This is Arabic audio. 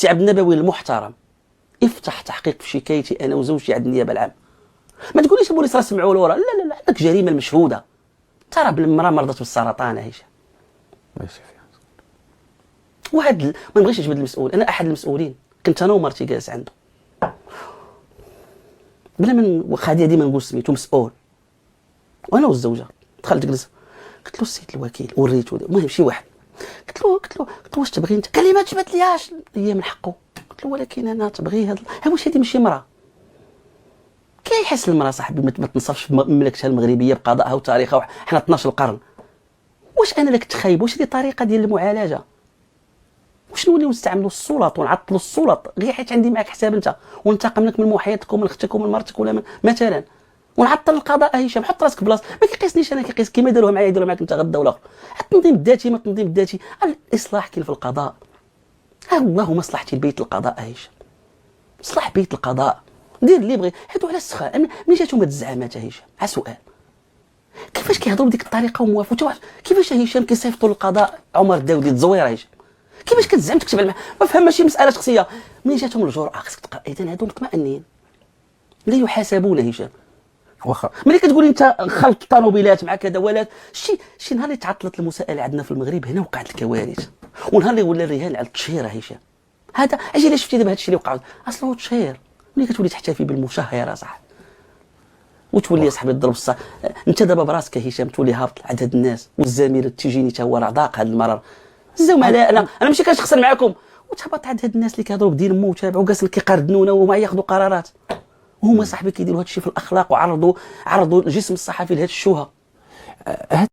السي عبد النبوي المحترم افتح تحقيق في شكايتي انا وزوجتي عند النيابه العامه. ما تقوليش البوليس راه سمعوا له، لا لا لا، عندك جريمه مشهوده. ترى المراه مرضت بالسرطان هشام. ماشي فيها. ما نبغيش نجبد المسؤول، انا احد المسؤولين، كنت انا ومرتي جالس عنده بلا من واخا هذه ديما نقول سميتو مسؤول، وانا والزوجه دخلت جلس. قلت له السيد الوكيل وريته، المهم شي واحد، قلت له واش تبغي انت؟ قال لي ما تجبدلياش، هي من حقه. قلت له ولكن انا تبغي هذا، واش هذه ماشي مراه؟ كيحس المراه صاحبي ما تنصفش في مملكتها المغربيه بقضائها وتاريخها، حنا 12 قرن. واش انا لك تخايب؟ واش هذه طريقه ديال المعالجه؟ واش نوليو نستعملوا السلط ونعطلوا السلط غير حيت عندي معك حساب انت، وننتقم لك من محيطك ومن اختك ومن مرتك ولا من مثلا، ونعطل القضاء. هشام حط راسك بلاصه، ما كيقيسنيش انا، كيقيس كيما داروها معايا يديروا معاك انت غدا ولا اخر. التنظيم الذاتي ما التنظيم الذاتي، الاصلاح كاين في القضاء. ها الله مصلحتي البيت القضاء. هشام صلح بيت القضاء، دير اللي بغي. هادو على السخاء ملي جاتهم هاد الزعامات هشام، ها سؤال، كيفاش كيهضروا بديك الطريقه وموافقوا؟ كيفاش هشام كيصيفطوا للقضاء عمر الداودي تزوير هشام؟ كيفاش كتزعم تكتب على ما فهم؟ ماشي مساله شخصيه. ملي جاتهم الجرأه خصك تلقى اذا هادو مطمئنين لا يحاسبون. هشام واخا ملي كتقولي انت خلط الطوموبيلات مع كذا ولات شي نهار اللي تعطلت المساءله عندنا في المغرب هنا وقعت الكوارث، ونهار اللي ولا الرهان على التشهير. هشام هذا اجي لا شفتي دابا هذا الشيء اللي وقع اصله تشهير. ملي كتولي تحتفي بالمشهره صاحبي وتولي يا صاحبي تضرب انت دابا براسك هشام تولي هابط عدد الناس، والزميل تيجيني تا هو راه ضاق هذا المرض زاو على انا ماشي كنشخصن معاكم، وتهبط عند هاد الناس اللي كيهضروا بدين مو وتابعوا جالسين كيقردنونا وما ياخذوا قرارات، وهما صاحبي كيديروا هاد الشيء في الاخلاق، وعرضوا الجسم الصحفي لهاد الشبهه.